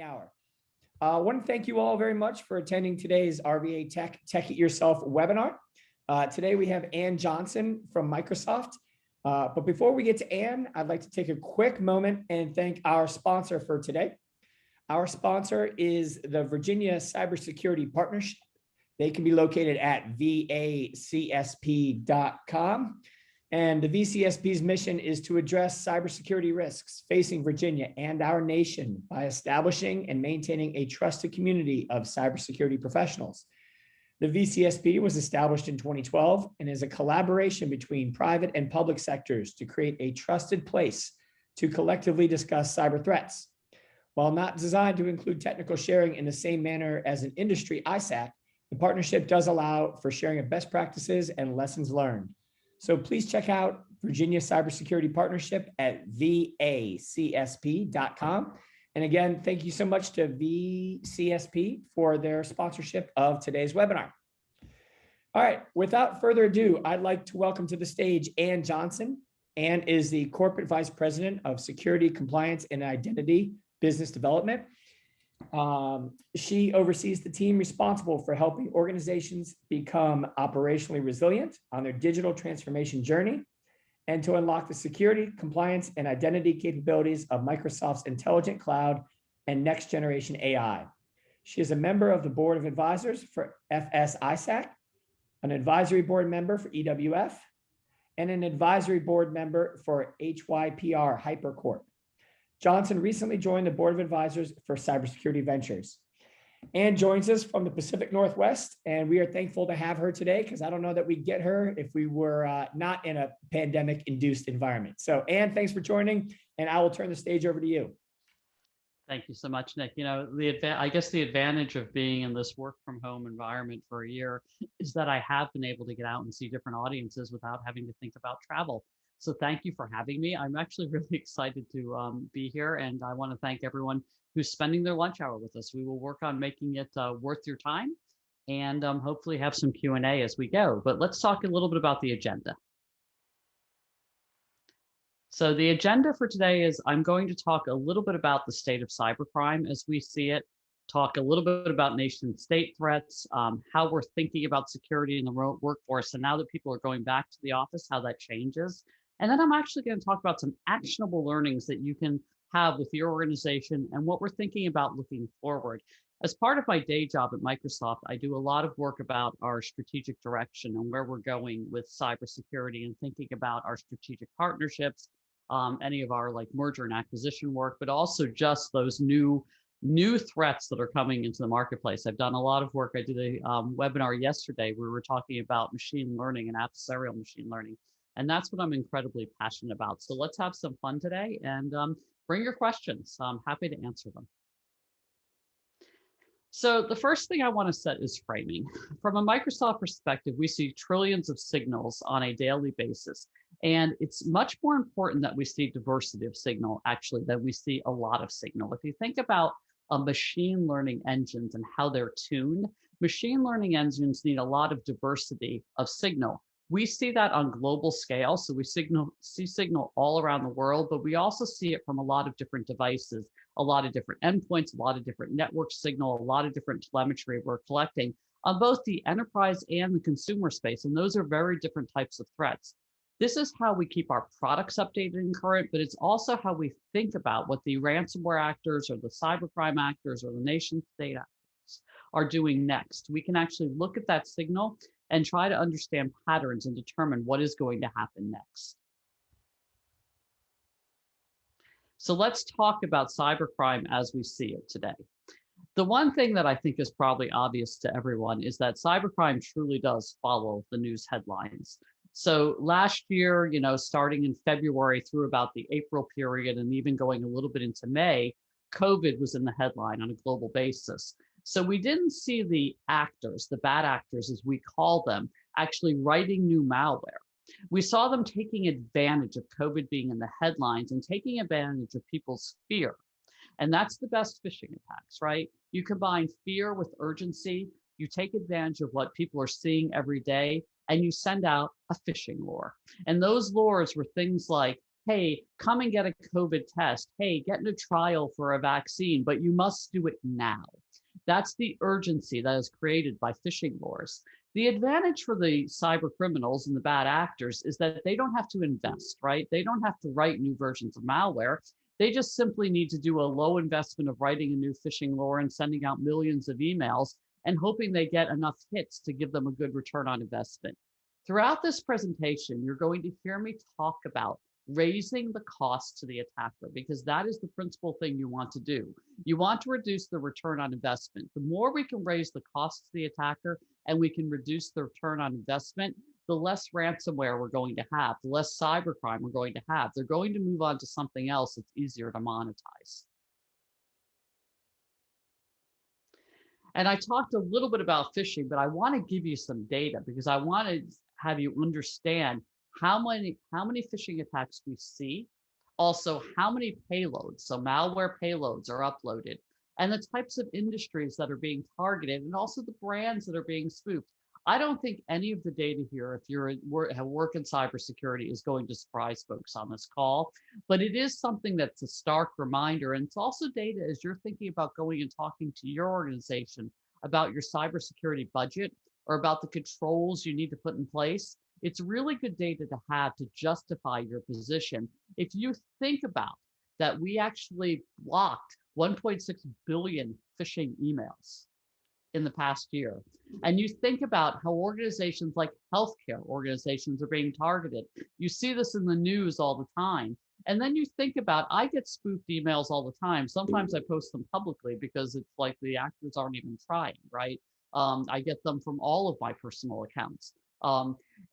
hour. I want to thank you all very much for attending today's rvatech Tech It Yourself webinar. Today we have Ann Johnson from Microsoft. But before we get to Ann, I'd like to take a quick moment and thank our sponsor for today. Our sponsor is the Virginia Cybersecurity Partnership. They can be located at vacsp.com. And the VCSP's mission is to address cybersecurity risks facing Virginia and our nation by establishing and maintaining a trusted community of cybersecurity professionals. The VCSP was established in 2012 and is a collaboration between private and public sectors to create a trusted place to collectively discuss cyber threats. While not designed to include technical sharing in the same manner as an industry ISAC, the partnership does allow for sharing of best practices and lessons learned. So please check out Virginia Cybersecurity Partnership at vacsp.com. And again, thank you so much to VCSP for their sponsorship of today's webinar. All right, without further ado, I'd like to welcome to the stage Ann Johnson. Ann is the Corporate Vice President of Security, Compliance, and Identity Business Development. She oversees the team responsible for helping organizations become operationally resilient on their digital transformation journey and to unlock the security, compliance, and identity capabilities of Microsoft's intelligent cloud and next generation AI. She is a member of the board of advisors for FS-ISAC, an advisory board member for EWF, and an advisory board member for HYPR Corp. Johnson recently joined the board of advisors for Cybersecurity Ventures. Ann joins us from the Pacific Northwest, and we are thankful to have her today because I don't know that we'd get her if we were not in a pandemic-induced environment. So Ann, thanks for joining, and I will turn the stage over to you. Thank you so much, Nick. You know, I guess the advantage of being in this work from home environment for a year is that I have been able to get out and see different audiences without having to think about travel. So thank you for having me. I'm actually really excited to be here, and I want to thank everyone who's spending their lunch hour with us. We will work on making it worth your time and hopefully have some Q&A as we go. But let's talk a little bit about the agenda. So the agenda for today is I'm going to talk a little bit about the state of cybercrime as we see it, talk a little bit about nation state threats, how we're thinking about security in the workforce, and now that people are going back to the office, how that changes. And then I'm actually going to talk about some actionable learnings that you can have with your organization and what we're thinking about looking forward. As part of my day job at Microsoft, I do a lot of work about our strategic direction and where we're going with cybersecurity and thinking about our strategic partnerships, any of our like merger and acquisition work, but also just those new threats that are coming into the marketplace. I've done a lot of work. I did a webinar yesterday where we were talking about machine learning and adversarial machine learning. And that's what I'm incredibly passionate about. So let's have some fun today and bring your questions. I'm happy to answer them. So the first thing I want to set is framing. From a Microsoft perspective, we see trillions of signals on a daily basis. And it's much more important that we see diversity of signal, actually, that we see a lot of signal. If you think about machine learning engines and how they're tuned, machine learning engines need a lot of diversity of signal. We see that on global scale. So we see signal all around the world, but we also see it from a lot of different devices, a lot of different endpoints, a lot of different network signal, a lot of different telemetry we're collecting on both the enterprise and the consumer space. And those are very different types of threats. This is how we keep our products updated and current, but it's also how we think about what the ransomware actors or the cybercrime actors or the nation state actors are doing next. We can actually look at that signal and try to understand patterns and determine what is going to happen next. So let's talk about cybercrime as we see it today. The one thing that I think is probably obvious to everyone is that cybercrime truly does follow the news headlines. So last year, you know, starting in February through about the April period and even going a little bit into May, COVID was in the headline on a global basis. So we didn't see the actors, the bad actors as we call them, actually writing new malware. We saw them taking advantage of COVID being in the headlines and taking advantage of people's fear. And that's the best phishing attacks, right? You combine fear with urgency, you take advantage of what people are seeing every day, and you send out a phishing lure. And those lures were things like, hey, come and get a COVID test. Hey, get in a trial for a vaccine, but you must do it now. That's the urgency that is created by phishing wars. The advantage for the cyber criminals and the bad actors is that they don't have to invest, right? They don't have to write new versions of malware. They just simply need to do a low investment of writing a new phishing lure and sending out millions of emails and hoping they get enough hits to give them a good return on investment. Throughout this presentation, you're going to hear me talk about raising the cost to the attacker, because that is the principal thing you want to do. You want to reduce the return on investment. The more we can raise the cost to the attacker and we can reduce the return on investment, the less ransomware we're going to have, the less cybercrime we're going to have. They're going to move on to something else that's easier to monetize. And I talked a little bit about phishing, but I want to give you some data because I want to have you understand how many phishing attacks we see, also how many payloads, so malware payloads are uploaded, and the types of industries that are being targeted, and also the brands that are being spoofed. I don't think any of the data here, if you have work in cybersecurity, is going to surprise folks on this call, but it is something that's a stark reminder, and it's also data as you're thinking about going and talking to your organization about your cybersecurity budget or about the controls you need to put in place. It's really good data to have to justify your position. If you think about that, we actually blocked 1.6 billion phishing emails in the past year. And you think about how organizations like healthcare organizations are being targeted. You see this in the news all the time. And then you think about, I get spoofed emails all the time. Sometimes I post them publicly because it's like the actors aren't even trying, right? I get them from all of my personal accounts.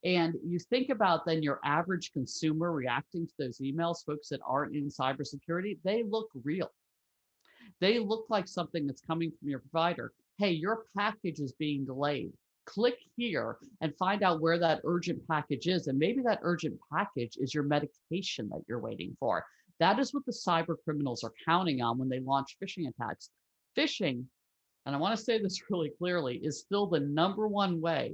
And you think about then your average consumer reacting to those emails, folks that aren't in cybersecurity, they look real. They look like something that's coming from your provider. Hey, your package is being delayed. Click here and find out where that urgent package is. And maybe that urgent package is your medication that you're waiting for. That is what the cyber criminals are counting on when they launch phishing attacks. Phishing, and I want to say this really clearly, is still the #1 way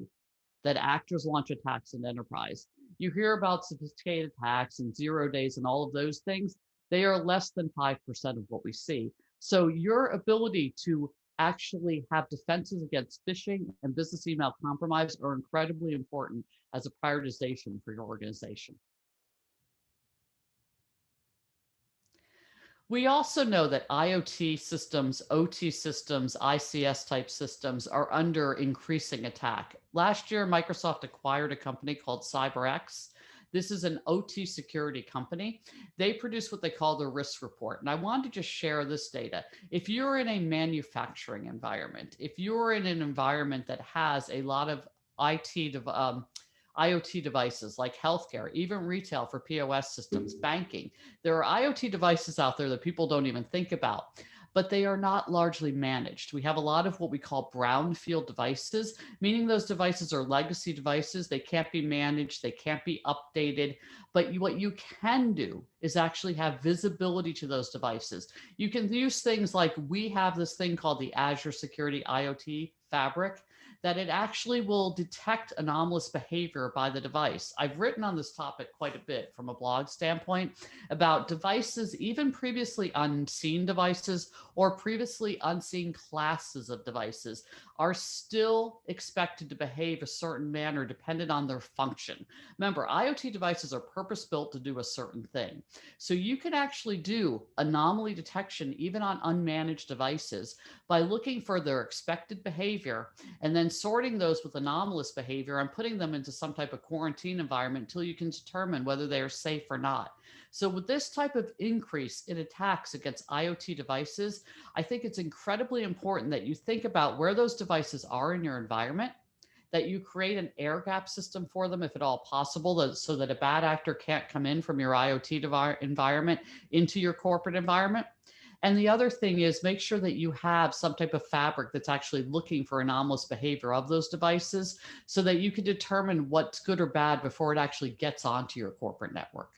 that actors launch attacks in enterprise. You hear about sophisticated attacks and 0 days and all of those things. They are less than 5% of what we see. So your ability to actually have defenses against phishing and business email compromise are incredibly important as a prioritization for your organization. We also know that IoT systems, OT systems, ICS type systems are under increasing attack. Last year, Microsoft acquired a company called CyberX. This is an OT security company. They produce what they call the risk report. And I want to just share this data. If you're in a manufacturing environment, if you're in an environment that has a lot of IoT devices like healthcare, even retail for POS systems, banking. There are IoT devices out there that people don't even think about, but they are not largely managed. We have a lot of what we call brownfield devices, meaning those devices are legacy devices. They can't be managed, they can't be updated, but what you can do is actually have visibility to those devices. You can use things like, we have this thing called the Azure Security IoT Fabric, that it actually will detect anomalous behavior by the device. I've written on this topic quite a bit from a blog standpoint about devices, even previously unseen devices or previously unseen classes of devices are still expected to behave a certain manner dependent on their function. Remember, IoT devices are purpose-built to do a certain thing. So you can actually do anomaly detection even on unmanaged devices by looking for their expected behavior and then sorting those with anomalous behavior and putting them into some type of quarantine environment until you can determine whether they are safe or not. So with this type of increase in attacks against IoT devices, I think it's incredibly important that you think about where those devices are in your environment, that you create an air gap system for them if at all possible, so that a bad actor can't come in from your IoT environment into your corporate environment. And the other thing is make sure that you have some type of fabric that's actually looking for anomalous behavior of those devices so that you can determine what's good or bad before it actually gets onto your corporate network.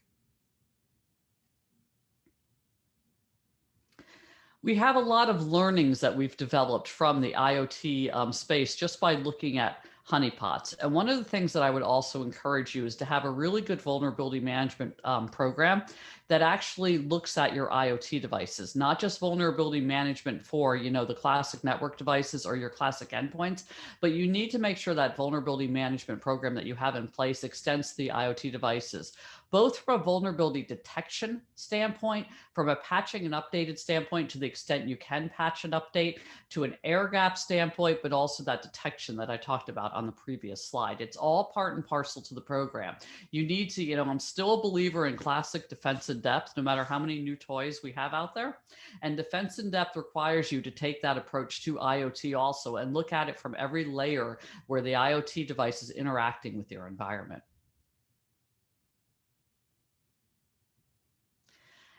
We have a lot of learnings that we've developed from the IoT space just by looking at honeypots. And one of the things that I would also encourage you is to have a really good vulnerability management program that actually looks at your IoT devices, not just vulnerability management for, the classic network devices or your classic endpoints, but you need to make sure that vulnerability management program that you have in place extends to the IoT devices, both from a vulnerability detection standpoint, from a patching and updated standpoint to the extent you can patch and update, to an air gap standpoint, but also that detection that I talked about on the previous slide. It's all part and parcel to the program. You need to, I'm still a believer in classic defense in depth, no matter how many new toys we have out there. And defense in depth requires you to take that approach to IoT also and look at it from every layer where the IoT device is interacting with your environment.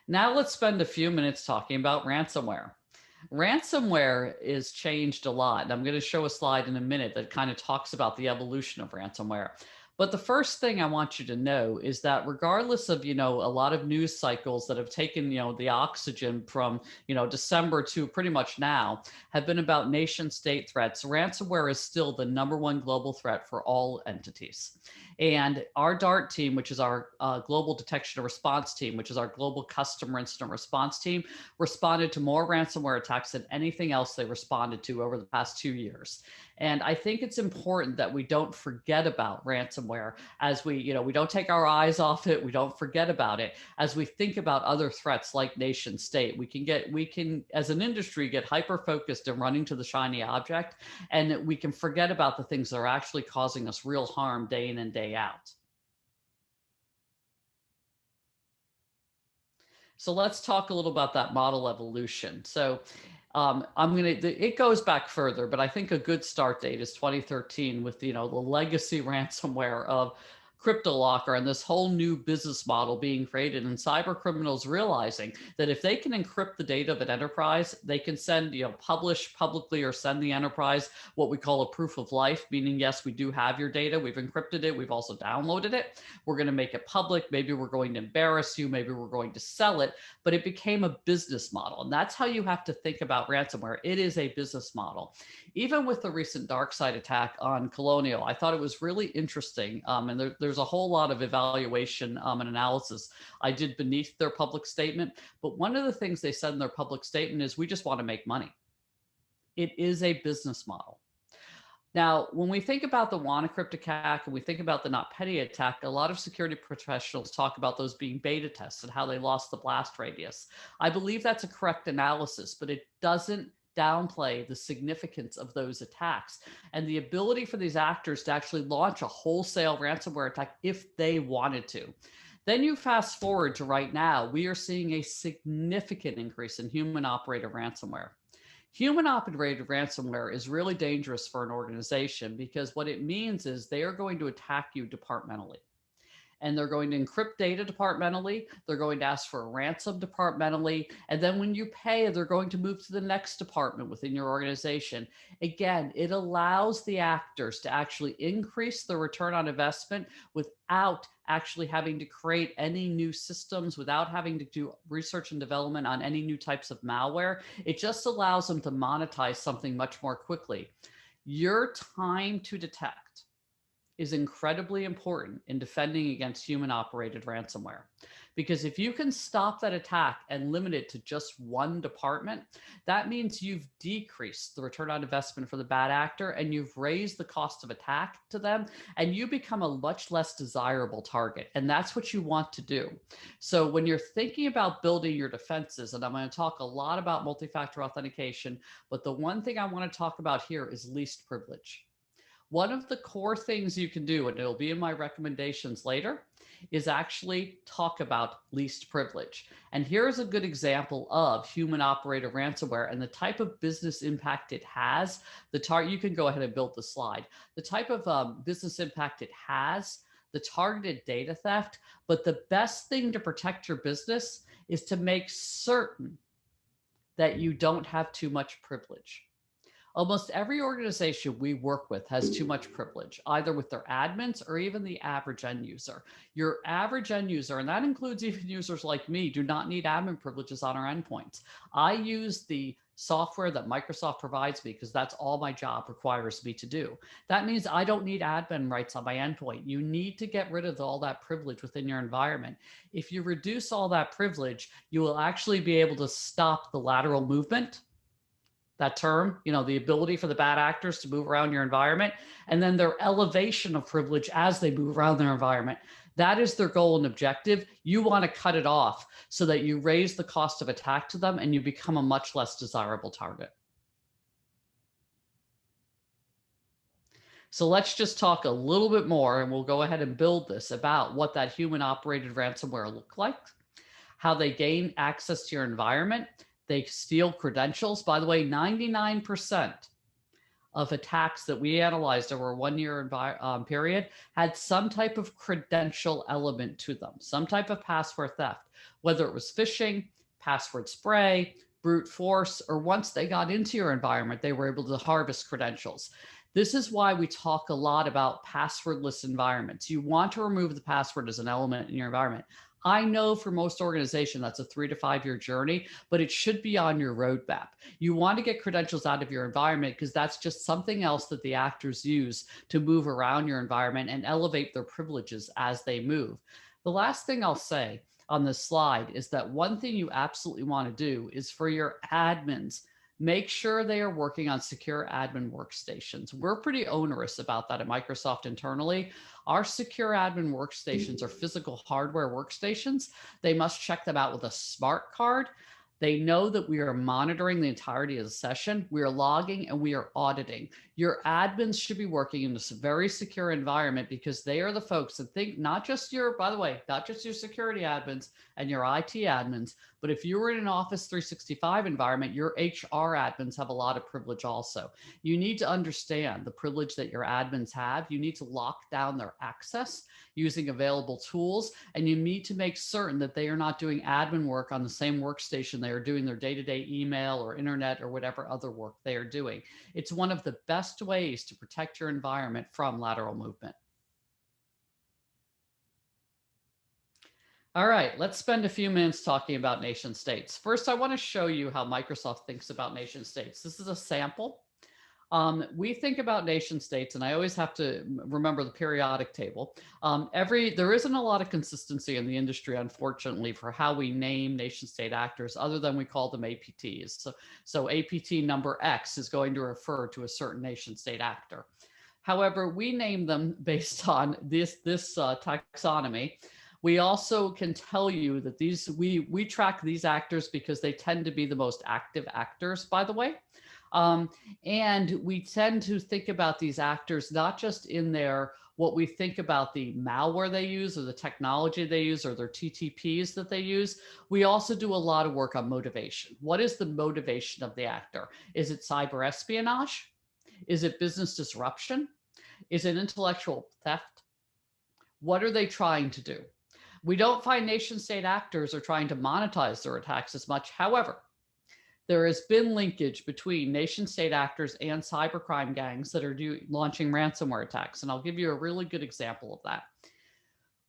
Now let's spend a few minutes talking about ransomware. Ransomware is changed a lot. And I'm going to show a slide in a minute that kind of talks about the evolution of ransomware. But the first thing I want you to know is that regardless of, a lot of news cycles that have taken, the oxygen from, December to pretty much now have been about nation state threats, ransomware is still the #1 global threat for all entities. And our DART team, which is our global detection and response team, which is our global customer incident response team, responded to more ransomware attacks than anything else they responded to over the past 2 years. And I think it's important that we don't forget about ransomware as we don't take our eyes off it. We don't forget about it as we think about other threats like nation state. We can, as an industry, get hyper focused and running to the shiny object, and we can forget about the things that are actually causing us real harm day in and day out. So let's talk a little about that model evolution. So it goes back further, but I think a good start date is 2013 with, the legacy ransomware of CryptoLocker and this whole new business model being created, and cyber criminals realizing that if they can encrypt the data of an enterprise, they can send, publish publicly or send the enterprise what we call a proof of life, meaning, yes, we do have your data. We've encrypted it. We've also downloaded it. We're going to make it public. Maybe we're going to embarrass you. Maybe we're going to sell it, but it became a business model. And that's how you have to think about ransomware. It is a business model. Even with the recent DarkSide attack on Colonial, I thought it was really interesting. And there's a whole lot of evaluation and analysis I did beneath their public statement. But one of the things they said in their public statement is, we just want to make money. It is a business model. Now, when we think about the WannaCrypt attack and we think about the NotPetya attack, a lot of security professionals talk about those being beta tests and how they lost the blast radius. I believe that's a correct analysis, but it doesn't downplay the significance of those attacks and the ability for these actors to actually launch a wholesale ransomware attack if they wanted to. Then you fast forward to right now, we are seeing a significant increase in human operated ransomware. Human operated ransomware is really dangerous for an organization because what it means is they are going to attack you departmentally. And they're going to encrypt data departmentally. They're going to ask for a ransom departmentally. And then when you pay, they're going to move to the next department within your organization. Again, it allows the actors to actually increase the return on investment without actually having to create any new systems, without having to do research and development on any new types of malware. It just allows them to monetize something much more quickly. Your time to detect is incredibly important in defending against human operated ransomware. Because if you can stop that attack and limit it to just one department, that means you've decreased the return on investment for the bad actor and you've raised the cost of attack to them and you become a much less desirable target. And that's what you want to do. So when you're thinking about building your defenses, and I'm going to talk a lot about multi-factor authentication, but the one thing I want to talk about here is least privilege. One of the core things you can do, and it'll be in my recommendations later, is actually talk about least privilege. And here's a good example of human operated ransomware and the type of business impact it has. You can go ahead and build the slide. The type of business impact it has, the targeted data theft, but the best thing to protect your business is to make certain that you don't have too much privilege. Almost every organization we work with has too much privilege, either with their admins or even the average end user. Your average end user, and that includes even users like me, do not need admin privileges on our endpoints. I use the software that Microsoft provides me because that's all my job requires me to do. That means I don't need admin rights on my endpoint. You need to get rid of all that privilege within your environment. If you reduce all that privilege, you will actually be able to stop the lateral movement, that term, the ability for the bad actors to move around your environment, and then their elevation of privilege as they move around their environment. That is their goal and objective. You want to cut it off so that you raise the cost of attack to them and you become a much less desirable target. So let's just talk a little bit more, and we'll go ahead and build this about what that human operated ransomware look like, how they gain access to your environment. They steal credentials. By the way, 99% of attacks that we analyzed over a 1 year period had some type of credential element to them, some type of password theft, whether it was phishing, password spray, brute force, or once they got into your environment, they were able to harvest credentials. This is why we talk a lot about passwordless environments. You want to remove the password as an element in your environment. I know for most organizations, that's a 3 to 5 year journey, but it should be on your roadmap. You want to get credentials out of your environment because that's just something else that the actors use to move around your environment and elevate their privileges as they move. The last thing I'll say on this slide is that one thing you absolutely want to do is for your admins, make sure they are working on secure admin workstations. We're pretty onerous about that at Microsoft internally. Our secure admin workstations are physical hardware workstations. They must check them out with a smart card. They know that we are monitoring the entirety of the session. We are logging and we are auditing. Your admins should be working in this very secure environment because they are the folks that think not just your, by the way, not just your security admins and your IT admins, but if you were in an Office 365 environment, your HR admins have a lot of privilege also. You need to understand the privilege that your admins have. You need to lock down their access using available tools, and you need to make certain that they are not doing admin work on the same workstation they are doing their day-to-day email or internet or whatever other work they are doing. It's one of the best ways to protect your environment from lateral movement. All right, let's spend a few minutes talking about nation states. First, I want to show you how Microsoft thinks about nation states. This is a sample. We think about nation states, and I always have to remember the periodic table. There isn't a lot of consistency in the industry, unfortunately, for how we name nation state actors, other than we call them APTs. So APT number X is going to refer to a certain nation state actor. However, we name them based on this taxonomy. We also can tell you that we track these actors because they tend to be the most active actors, by the way. And we tend to think about these actors not just in what we think about the malware they use or the technology they use or their TTPs that they use. We also do a lot of work on motivation. What is the motivation of the actor? Is it cyber espionage? Is it business disruption? Is it intellectual theft? What are they trying to do? We don't find nation state actors are trying to monetize their attacks as much. However, there has been linkage between nation state actors and cybercrime gangs that are launching ransomware attacks. And I'll give you a really good example of that.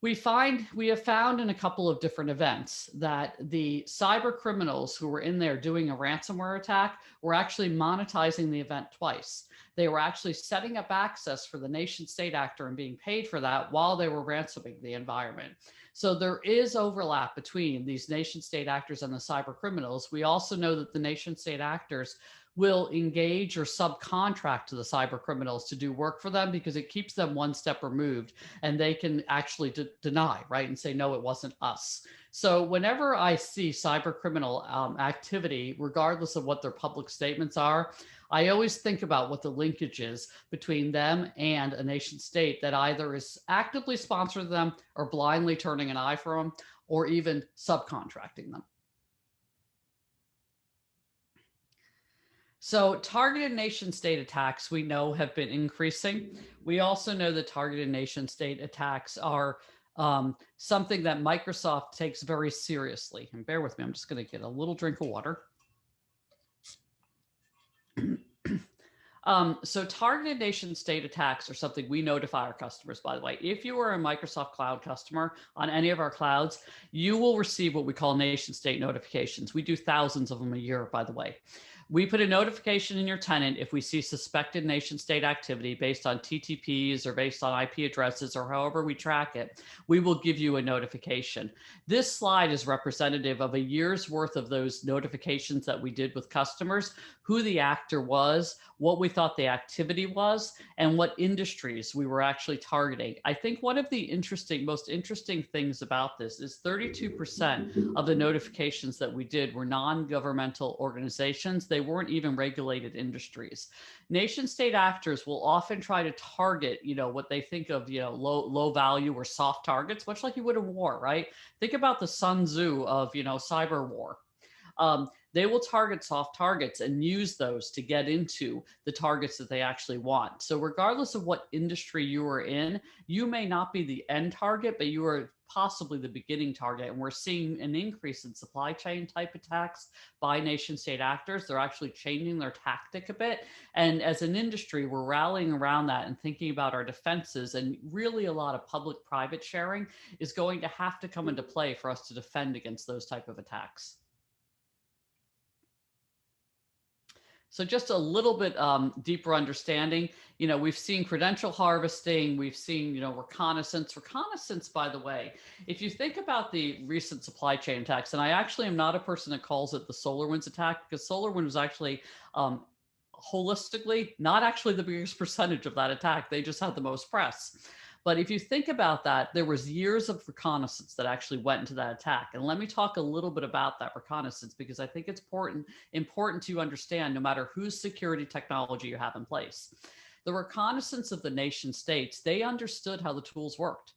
We have found in a couple of different events that the cyber criminals who were in there doing a ransomware attack were actually monetizing the event twice. They were actually setting up access for the nation state actor and being paid for that while they were ransoming the environment. So there is overlap between these nation state actors and the cyber criminals. We also know that the nation state actors will engage or subcontract to the cyber criminals to do work for them because it keeps them one step removed and they can actually deny, right, and say, no, it wasn't us. So whenever I see cyber criminal activity, regardless of what their public statements are, I always think about what the linkage is between them and a nation state that either is actively sponsoring them or blindly turning an eye for them or even subcontracting them. So targeted nation state attacks we know have been increasing. We also know that targeted nation state attacks are something that Microsoft takes very seriously. And bear with me, I'm just going to get a little drink of water. So targeted nation state attacks are something we notify our customers, by the way. If you are a Microsoft Cloud customer on any of our clouds, you will receive what we call nation state notifications. We do thousands of them a year, by the way. We put a notification in your tenant if we see suspected nation state activity based on TTPs or based on IP addresses or however we track it, we will give you a notification. This slide is representative of a year's worth of those notifications that we did with customers, who the actor was, what we thought the activity was, and what industries we were actually targeting. I think one of the most interesting things about this is 32% of the notifications that we did were non-governmental organizations. They weren't even regulated industries. Nation state actors will often try to target, what they think of, low value or soft targets, much like you would in war, right? Think about the Sun Tzu of, cyber war. They will target soft targets and use those to get into the targets that they actually want. So regardless of what industry you are in, you may not be the end target, but you are possibly the beginning target. And we're seeing an increase in supply chain type attacks by nation state actors. They're actually changing their tactic a bit. And as an industry, we're rallying around that and thinking about our defenses, and really a lot of public-private sharing is going to have to come into play for us to defend against those type of attacks. So just a little bit deeper understanding, we've seen credential harvesting, we've seen, reconnaissance. Reconnaissance, by the way, if you think about the recent supply chain attacks, and I actually am not a person that calls it the SolarWinds attack, because SolarWinds was actually holistically not actually the biggest percentage of that attack. They just had the most press. But if you think about that, there was years of reconnaissance that actually went into that attack. And let me talk a little bit about that reconnaissance, because I think it's important to understand no matter whose security technology you have in place. The reconnaissance of the nation states, they understood how the tools worked.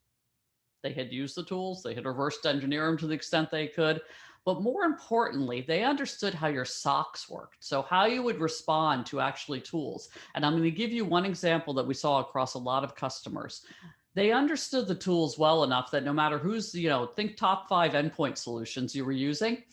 They had used the tools, they had reversed engineered them to the extent they could. But more importantly, they understood how your SOCs worked. So how you would respond to actually tools. And I'm going to give you one example that we saw across a lot of customers. They understood the tools well enough that no matter who's, think top 5 endpoint solutions you were using,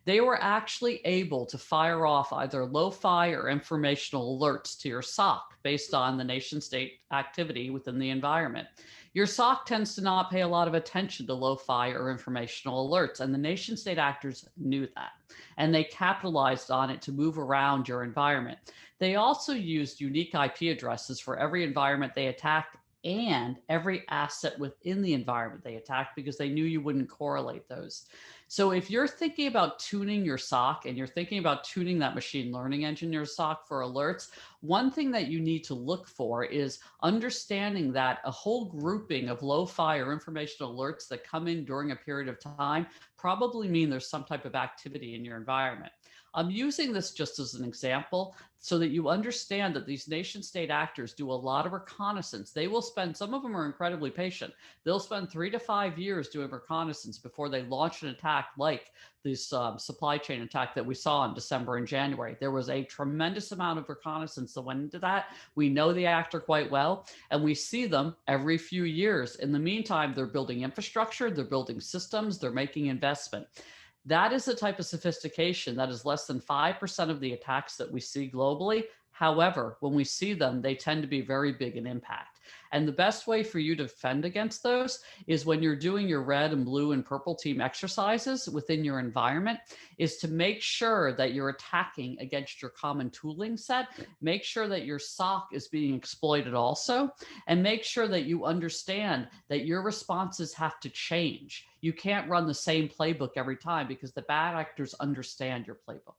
they were actually able to fire off either lo-fi or informational alerts to your SOC based on the nation state activity within the environment. Your SOC tends to not pay a lot of attention to lo-fi or informational alerts, and the nation state actors knew that, and they capitalized on it to move around your environment. They also used unique IP addresses for every environment they attacked and every asset within the environment they attacked, because they knew you wouldn't correlate those. So if you're thinking about tuning your SOC and you're thinking about tuning that machine learning engine in your SOC for alerts, one thing that you need to look for is understanding that a whole grouping of lo-fi or informational alerts that come in during a period of time probably mean there's some type of activity in your environment. I'm using this just as an example so that you understand that these nation state actors do a lot of reconnaissance. They will spend, some of them are incredibly patient. They'll spend 3 to 5 years doing reconnaissance before they launch an attack like this supply chain attack that we saw in December and January. There was a tremendous amount of reconnaissance that went into that. We know the actor quite well, and we see them every few years. In the meantime, they're building infrastructure, they're building systems, they're making investment. That is the type of sophistication that is less than 5% of the attacks that we see globally. However, when we see them, they tend to be very big in impact. And the best way for you to defend against those is when you're doing your red and blue and purple team exercises within your environment, is to make sure that you're attacking against your common tooling set, make sure that your SOC is being exploited also, and make sure that you understand that your responses have to change. You can't run the same playbook every time, because the bad actors understand your playbook.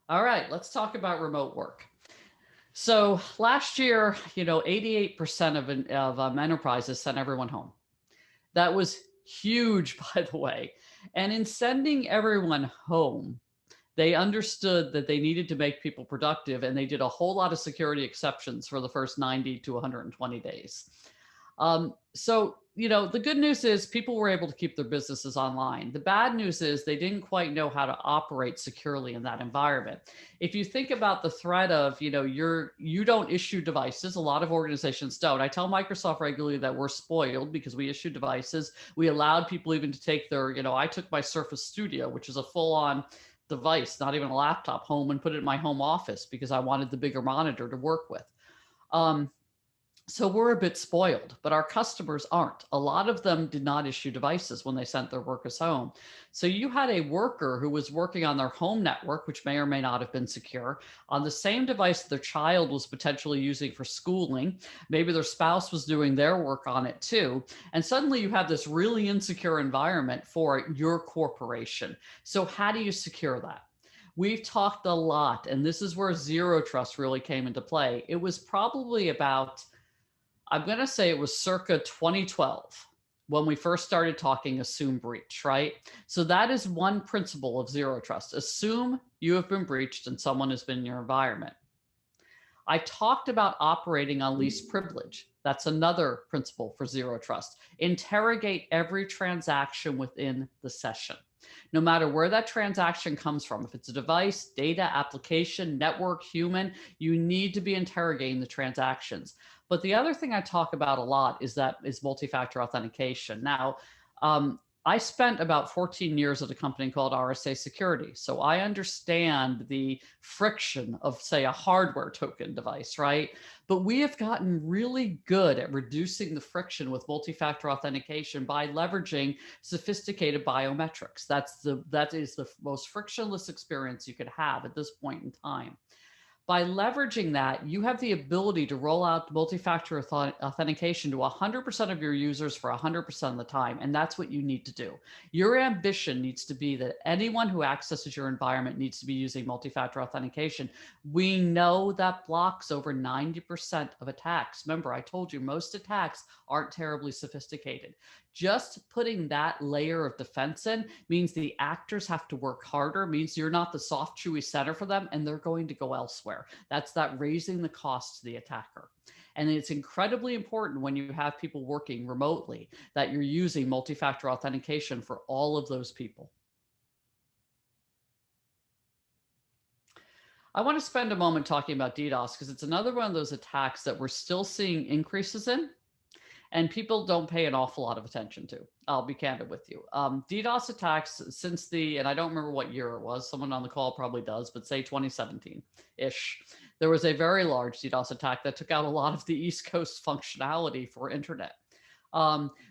All right, let's talk about remote work. So last year, 88% of enterprises sent everyone home. That was huge, by the way. And in sending everyone home, they understood that they needed to make people productive, and they did a whole lot of security exceptions for the first 90 to 120 days. So, the good news is people were able to keep their businesses online. The bad news is they didn't quite know how to operate securely in that environment. If you think about the threat of, you don't issue devices, a lot of organizations don't. I tell Microsoft regularly that we're spoiled because we issue devices. We allowed people even to take their, I took my Surface Studio, which is a full-on device, not even a laptop, home, and put it in my home office because I wanted the bigger monitor to work with. So we're a bit spoiled, but our customers aren't. A lot of them did not issue devices when they sent their workers home. So you had a worker who was working on their home network, which may or may not have been secure, on the same device that their child was potentially using for schooling. Maybe their spouse was doing their work on it too. And suddenly you have this really insecure environment for your corporation. So how do you secure that? We've talked a lot, and this is where zero trust really came into play. It was probably about, I'm going to say it was circa 2012 when we first started talking assume breach, right? So that is one principle of zero trust. Assume you have been breached and someone has been in your environment. I talked about operating on least privilege. That's another principle for zero trust. Interrogate every transaction within the session. No matter where that transaction comes from, if it's a device, data, application, network, human, you need to be interrogating the transactions. But the other thing I talk about a lot is multi-factor authentication. Now, I spent about 14 years at a company called RSA Security. So I understand the friction of, say, a hardware token device, right? But we have gotten really good at reducing the friction with multi-factor authentication by leveraging sophisticated biometrics. That is the most frictionless experience you could have at this point in time. By leveraging that, you have the ability to roll out multi-factor authentication to 100% of your users for 100% of the time. And that's what you need to do. Your ambition needs to be that anyone who accesses your environment needs to be using multi-factor authentication. We know that blocks over 90% of attacks. Remember, I told you most attacks aren't terribly sophisticated. Just putting that layer of defense in means the actors have to work harder, means you're not the soft, chewy center for them, and they're going to go elsewhere. That's that raising the cost to the attacker. And it's incredibly important when you have people working remotely that you're using multi-factor authentication for all of those people. I want to spend a moment talking about DDoS because it's another one of those attacks that we're still seeing increases in, and people don't pay an awful lot of attention to. I'll be candid with you. DDoS attacks since and I don't remember what year it was, someone on the call probably does, but say 2017-ish, there was a very large DDoS attack that took out a lot of the East Coast functionality for internet.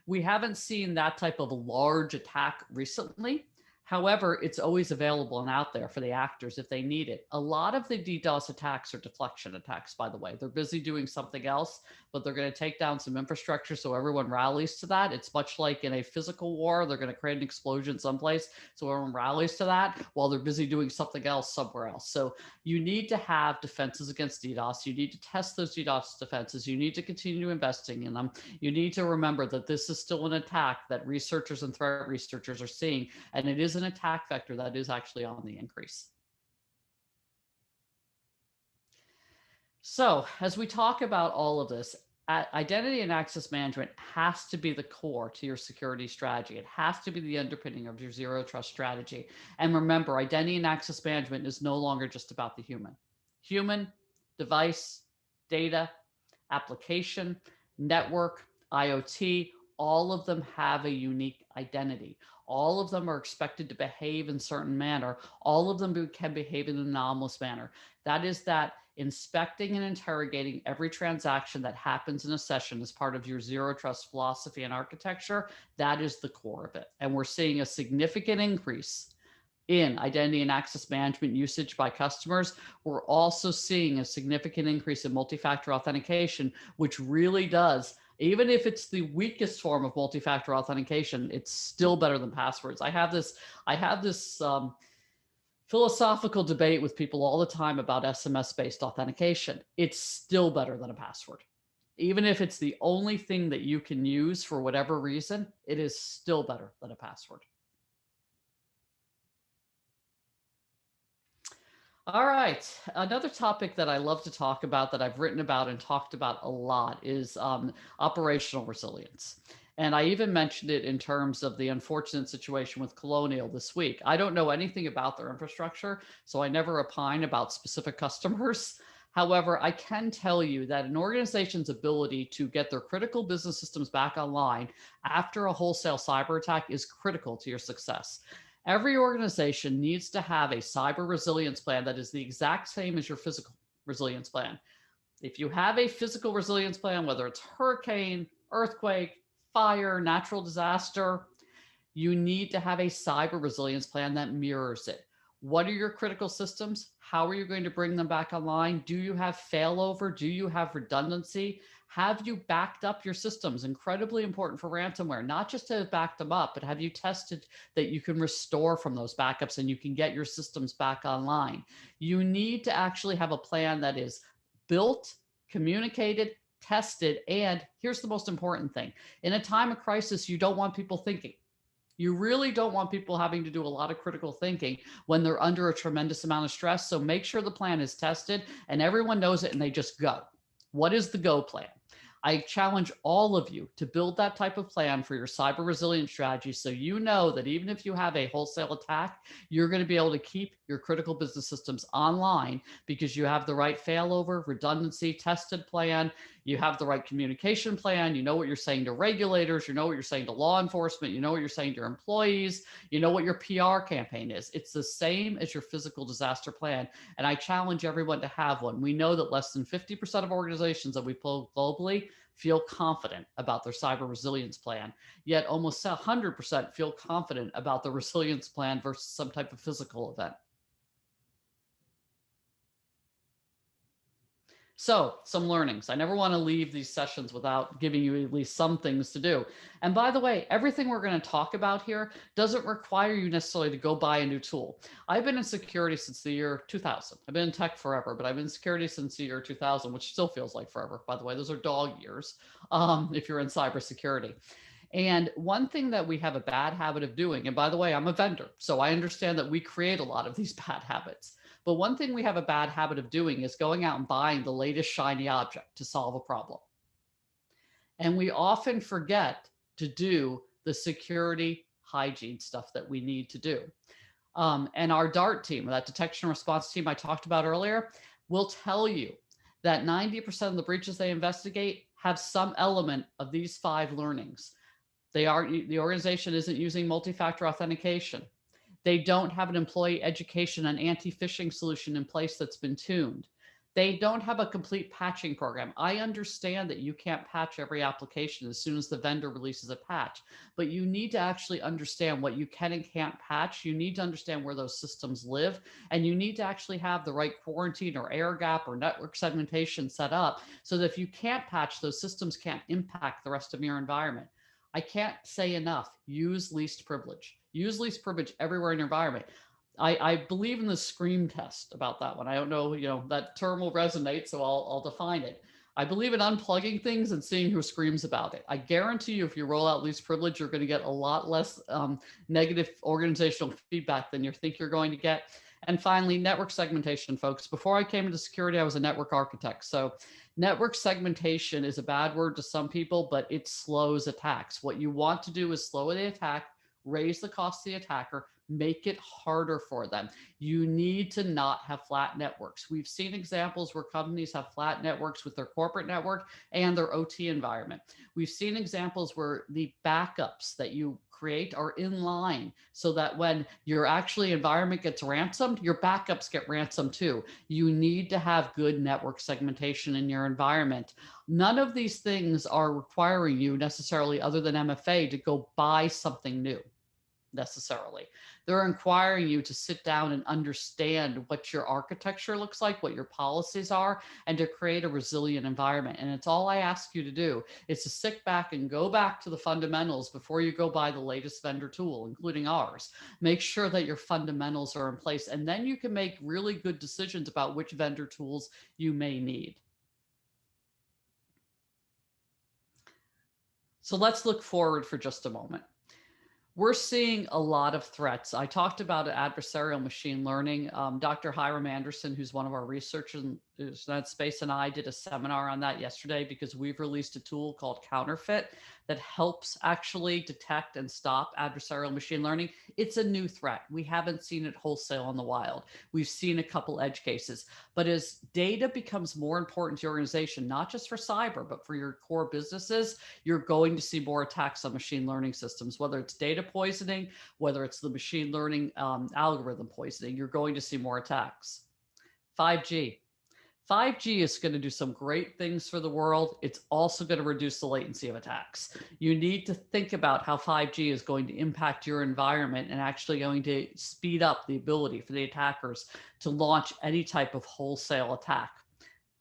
We haven't seen that type of large attack recently. However, it's always available and out there for the actors if they need it. A lot of the DDoS attacks are deflection attacks, by the way. They're busy doing something else, but they're going to take down some infrastructure so everyone rallies to that. It's much like in a physical war, they're going to create an explosion someplace so everyone rallies to that while they're busy doing something else somewhere else. So you need to have defenses against DDoS. You need to test those DDoS defenses. You need to continue investing in them. You need to remember that this is still an attack that researchers and threat researchers are seeing, and it is an attack vector that is actually on the increase. So as we talk about all of this, identity and access management has to be the core to your security strategy. It has to be the underpinning of your zero trust strategy. And remember, identity and access management is no longer just about the human. Human, device, data, application, network, IoT, all of them have a unique identity. All of them are expected to behave in a certain manner. All of them can behave in an anomalous manner. That is that inspecting and interrogating every transaction that happens in a session as part of your zero trust philosophy and architecture, that is the core of it. And we're seeing a significant increase in identity and access management usage by customers. We're also seeing a significant increase in multi-factor authentication, which really does, even if it's the weakest form of multi-factor authentication, it's still better than passwords. I have this philosophical debate with people all the time about SMS-based authentication. It's still better than a password. Even if it's the only thing that you can use for whatever reason, it is still better than a password. All right. Another topic that I love to talk about, that I've written about and talked about a lot, is operational resilience. And I even mentioned it in terms of the unfortunate situation with Colonial this week. I don't know anything about their infrastructure, so I never opine about specific customers. However, I can tell you that an organization's ability to get their critical business systems back online after a wholesale cyber attack is critical to your success. Every organization needs to have a cyber resilience plan that is the exact same as your physical resilience plan. If you have a physical resilience plan, whether it's hurricane, earthquake, fire, natural disaster, you need to have a cyber resilience plan that mirrors it. What are your critical systems? How are you going to bring them back online? Do you have failover? Do you have redundancy? Have you backed up your systems? Incredibly important for ransomware, not just to have backed them up, but have you tested that you can restore from those backups and you can get your systems back online? You need to actually have a plan that is built, communicated, tested, and here's the most important thing. In a time of crisis, you don't want people thinking. You really don't want people having to do a lot of critical thinking when they're under a tremendous amount of stress. So make sure the plan is tested and everyone knows it and they just go. What is the go plan? I challenge all of you to build that type of plan for your cyber resilience strategy so you know that even if you have a wholesale attack, you're going to be able to keep your critical business systems online because you have the right failover, redundancy, tested plan, you have the right communication plan, you know what you're saying to regulators, you know what you're saying to law enforcement, you know what you're saying to your employees, you know what your PR campaign is. It's the same as your physical disaster plan. And I challenge everyone to have one. We know that less than 50% of organizations that we poll globally feel confident about their cyber resilience plan, yet almost 100% feel confident about the resilience plan versus some type of physical event. So some learnings. I never want to leave these sessions without giving you at least some things to do. And by the way, everything we're going to talk about here doesn't require you necessarily to go buy a new tool. I've been in security since the year 2000. I've been in tech forever, but I've been in security since the year 2000, which still feels like forever. By the way, those are dog years if you're in cybersecurity. And one thing that we have a bad habit of doing, and by the way, I'm a vendor, so I understand that we create a lot of these bad habits. But one thing we have a bad habit of doing is going out and buying the latest shiny object to solve a problem. And we often forget to do the security hygiene stuff that we need to do. And our DART team, that detection response team I talked about earlier, will tell you that 90% of the breaches they investigate have some element of these 5 learnings. The organization isn't using multi-factor authentication. They don't have an employee education and anti-phishing solution in place that's been tuned. They don't have a complete patching program. I understand that you can't patch every application as soon as the vendor releases a patch, but you need to actually understand what you can and can't patch. You need to understand where those systems live, and you need to actually have the right quarantine or air gap or network segmentation set up so that if you can't patch, those systems can't impact the rest of your environment. I can't say enough, use least privilege. Use least privilege everywhere in your environment. I believe in the scream test about that one. I don't know, that term will resonate, so I'll define it. I believe in unplugging things and seeing who screams about it. I guarantee you, if you roll out least privilege, you're going to get a lot less negative organizational feedback than you think you're going to get. And finally, network segmentation, folks. Before I came into security, I was a network architect. So network segmentation is a bad word to some people, but it slows attacks. What you want to do is slow the attack, raise the cost of the attacker, make it harder for them. You need to not have flat networks. We've seen examples where companies have flat networks with their corporate network and their OT environment. We've seen examples where the backups that you create are in line so that when your actually environment gets ransomed, your backups get ransomed too. You need to have good network segmentation in your environment. None of these things are requiring you necessarily, other than MFA, to go buy something new necessarily. They're requiring you to sit down and understand what your architecture looks like, what your policies are, and to create a resilient environment. And it's all I ask you to do is to sit back and go back to the fundamentals before you go buy the latest vendor tool, including ours. Make sure that your fundamentals are in place, and then you can make really good decisions about which vendor tools you may need. So let's look forward for just a moment. We're seeing a lot of threats. I talked about adversarial machine learning. Dr. Hiram Anderson, who's one of our researchers in that space, and I did a seminar on that yesterday because we've released a tool called Counterfeit that helps actually detect and stop adversarial machine learning. It's a new threat. We haven't seen it wholesale in the wild. We've seen a couple edge cases. But as data becomes more important to your organization, not just for cyber, but for your core businesses, you're going to see more attacks on machine learning systems, whether it's data poisoning, whether it's the machine learning algorithm poisoning, you're going to see more attacks. 5G. 5G is going to do some great things for the world. It's also going to reduce the latency of attacks. You need to think about how 5G is going to impact your environment and actually going to speed up the ability for the attackers to launch any type of wholesale attack.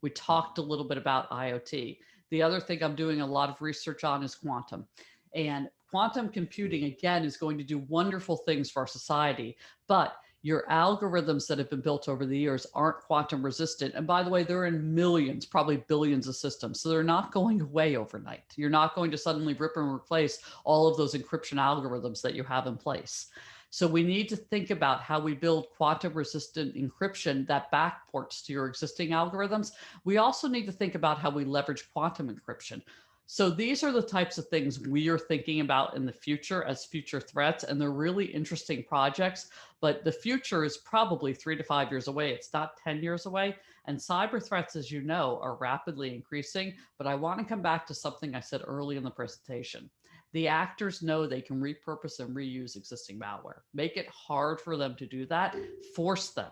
We talked a little bit about IoT. The other thing I'm doing a lot of research on is quantum. And quantum computing, again, is going to do wonderful things for our society, but your algorithms that have been built over the years aren't quantum resistant. And by the way, they're in millions, probably billions of systems. So they're not going away overnight. You're not going to suddenly rip and replace all of those encryption algorithms that you have in place. So we need to think about how we build quantum resistant encryption that backports to your existing algorithms. We also need to think about how we leverage quantum encryption. So these are the types of things we are thinking about in the future as future threats, and they're really interesting projects, but the future is probably 3 to 5 years away. It's not 10 years away. And cyber threats, as you know, are rapidly increasing. But I want to come back to something I said early in the presentation. The actors know they can repurpose and reuse existing malware. Make it hard for them to do that. Force them.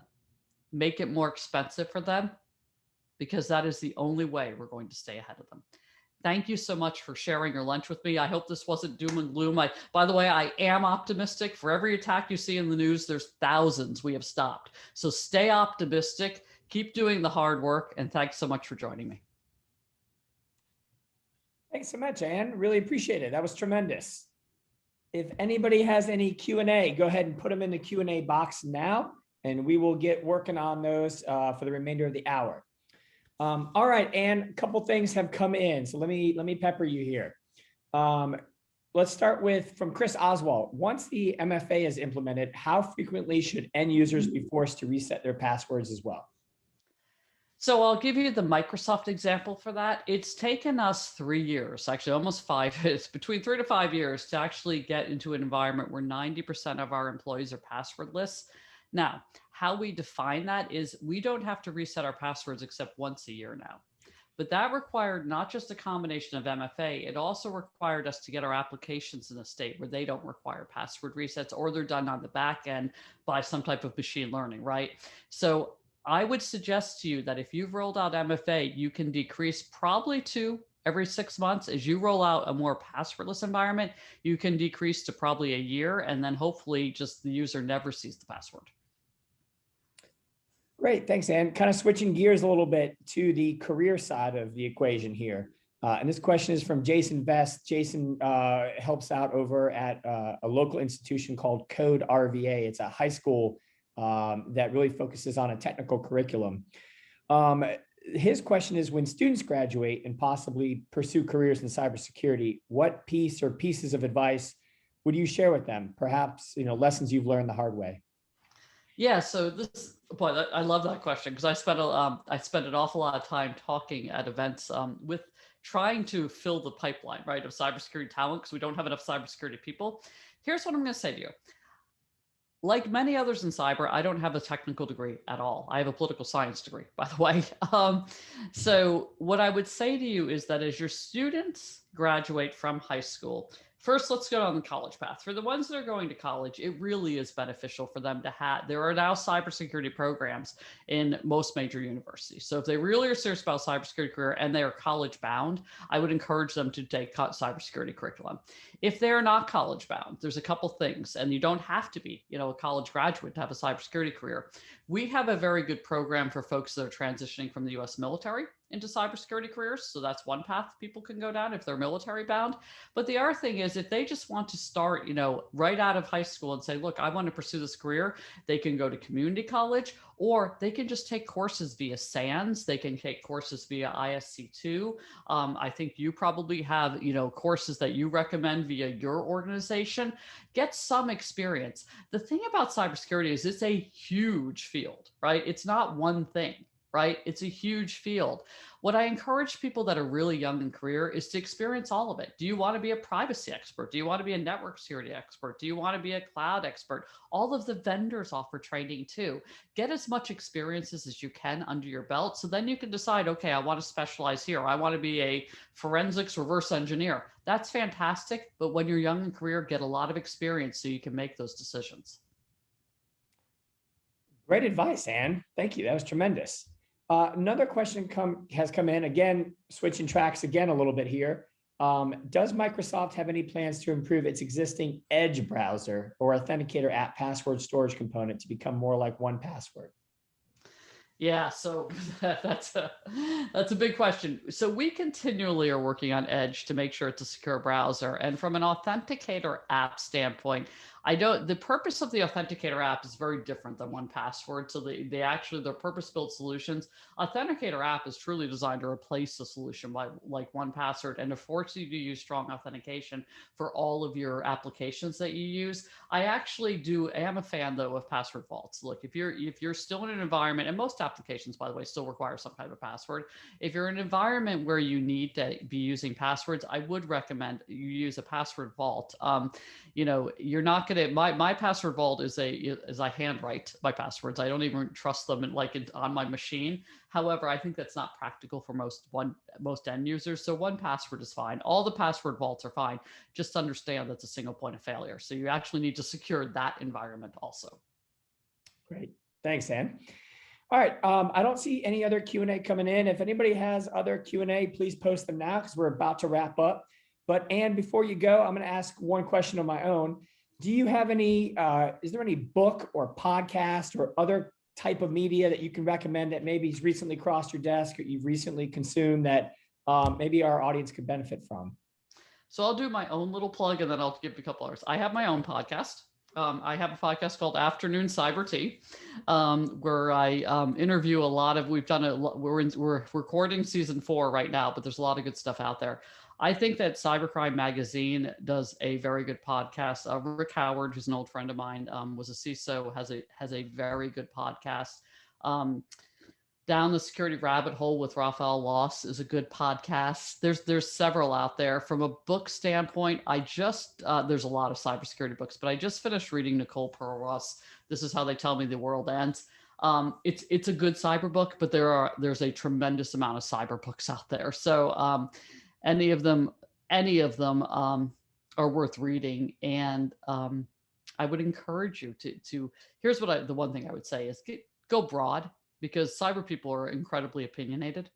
Make it more expensive for them, because that is the only way we're going to stay ahead of them. Thank you so much for sharing your lunch with me. I hope this wasn't doom and gloom. By the way, I am optimistic. For every attack you see in the news, there's thousands we have stopped. So stay optimistic, keep doing the hard work, and thanks so much for joining me. Thanks so much, Ann. Really appreciate it. That was tremendous. If anybody has any Q&A, go ahead and put them in the Q&A box now, and we will get working on those for the remainder of the hour. All right, Ann, a couple things have come in, so let me pepper you here. Let's start with from Chris Oswald. Once the MFA is implemented, how frequently should end users be forced to reset their passwords as well? So I'll give you the Microsoft example for that. It's taken us 3 years, actually almost 5, it's between 3 to 5 years to actually get into an environment where 90% of our employees are passwordless. Now, how we define that is we don't have to reset our passwords except once a year now. But that required not just a combination of MFA, it also required us to get our applications in a state where they don't require password resets, or they're done on the back end by some type of machine learning, right? So I would suggest to you that if you've rolled out MFA, you can decrease probably to every 6 months. As you roll out a more passwordless environment, you can decrease to probably a year, and then hopefully just the user never sees the password. Great, thanks, Ann. Kind of switching gears a little bit to the career side of the equation here. And this question is from Jason Vest. Jason helps out over at a local institution called Code RVA. It's a high school that really focuses on a technical curriculum. His question is, when students graduate and possibly pursue careers in cybersecurity, what piece or pieces of advice would you share with them? Perhaps, lessons you've learned the hard way. Yeah, so boy, I love that question, because I spent an awful lot of time talking at events with trying to fill the pipeline, right, of cybersecurity talent, because we don't have enough cybersecurity people. Here's what I'm going to say to you. Like many others in cyber, I don't have a technical degree at all. I have a political science degree, by the way. So what I would say to you is that as your students graduate from high school, first, let's go on the college path. For the ones that are going to college, it really is beneficial for them to have, there are now cybersecurity programs in most major universities. So if they really are serious about cybersecurity career and they are college bound, I would encourage them to take cybersecurity curriculum. If they're not college bound, there's a couple things, and you don't have to be, a college graduate to have a cybersecurity career. We have a very good program for folks that are transitioning from the US military into cybersecurity careers. So that's one path people can go down if they're military bound. But the other thing is, if they just want to start, right out of high school and say, look, I want to pursue this career, they can go to community college, or they can just take courses via SANS. They can take courses via ISC2. I think you probably have, courses that you recommend via your organization. Get some experience. The thing about cybersecurity is it's a huge field, right? It's not one thing. Right? It's a huge field. What I encourage people that are really young in career is to experience all of it. Do you want to be a privacy expert? Do you want to be a network security expert? Do you want to be a cloud expert? All of the vendors offer training too. Get as much experiences as you can under your belt, so then you can decide, okay, I want to specialize here. I want to be a forensics reverse engineer. That's fantastic. But when you're young in career, get a lot of experience so you can make those decisions. Great advice, Ann. Thank you. That was tremendous. Another question has come in, again, switching tracks again a little bit here. Does Microsoft have any plans to improve its existing Edge browser or authenticator app password storage component to become more like 1Password? Yeah, so that's a big question. So we continually are working on Edge to make sure it's a secure browser. And from an authenticator app standpoint, the purpose of the authenticator app is very different than 1Password. So they're purpose-built solutions. Authenticator app is truly designed to replace a solution like 1Password and to force you to use strong authentication for all of your applications that you use. I am a fan though of password vaults. Look, if you're still in an environment, and most applications, by the way, still require some kind of a password. If you're in an environment where you need to be using passwords, I would recommend you use a password vault. You're not going to. My password vault is I handwrite my passwords. I don't even trust them on my machine. However, I think that's not practical for most end users. So 1Password is fine. All the password vaults are fine. Just understand that's a single point of failure. So you actually need to secure that environment also. Great. Thanks, Ann. All right. I don't see any other Q&A coming in. If anybody has other Q&A, please post them now because we're about to wrap up. But Ann, before you go, I'm going to ask one question of my own. Do you have is there any book or podcast or other type of media that you can recommend that maybe has recently crossed your desk or you've recently consumed that maybe our audience could benefit from? So I'll do my own little plug and then I'll give you a couple others. I have my own podcast. I have a podcast called Afternoon Cyber Tea, where I interview we're recording season 4 right now, but there's a lot of good stuff out there. I think that Cybercrime Magazine does a very good podcast. Rick Howard, who's an old friend of mine, was a CISO, has a very good podcast. Down the Security Rabbit Hole with Raphael Loss is a good podcast. There's several out there. From a book standpoint, there's a lot of cybersecurity books, but I just finished reading Nicole Perlross. This is How They Tell Me the World Ends. It's a good cyber book, but there's a tremendous amount of cyber books out there. So any of them are worth reading. And I would encourage you to here's the one thing I would say is go broad, because cyber people are incredibly opinionated.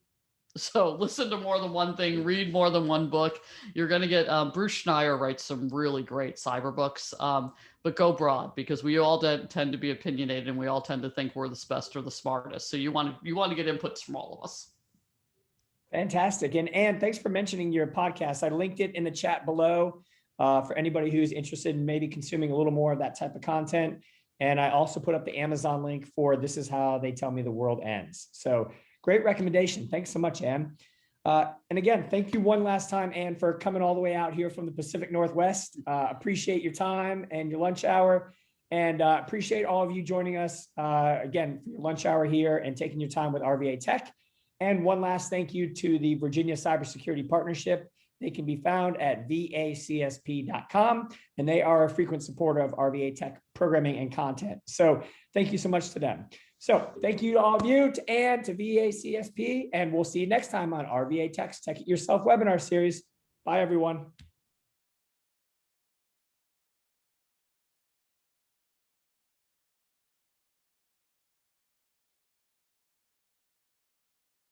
So listen to more than one thing, read more than one book. You're going to get, Bruce Schneier writes some really great cyber books, but go broad, because we all tend to be opinionated and we all tend to think we're the best or the smartest. So you want to get inputs from all of us. Fantastic. And Ann, thanks for mentioning your podcast. I linked it in the chat below for anybody who's interested in maybe consuming a little more of that type of content. And I also put up the Amazon link for This Is How They Tell Me the World Ends. So great recommendation. Thanks so much, Ann. And again, thank you one last time, Ann, for coming all the way out here from the Pacific Northwest. Appreciate your time and your lunch hour. And appreciate all of you joining us again for your lunch hour here and taking your time with rvatech. And one last thank you to the Virginia Cybersecurity Partnership. They can be found at vacsp.com, and they are a frequent supporter of rvatech programming and content. So thank you so much to them. So thank you to all of you, to Ann, to VACSP, and we'll see you next time on rvatech's Tech It Yourself webinar series. Bye, everyone.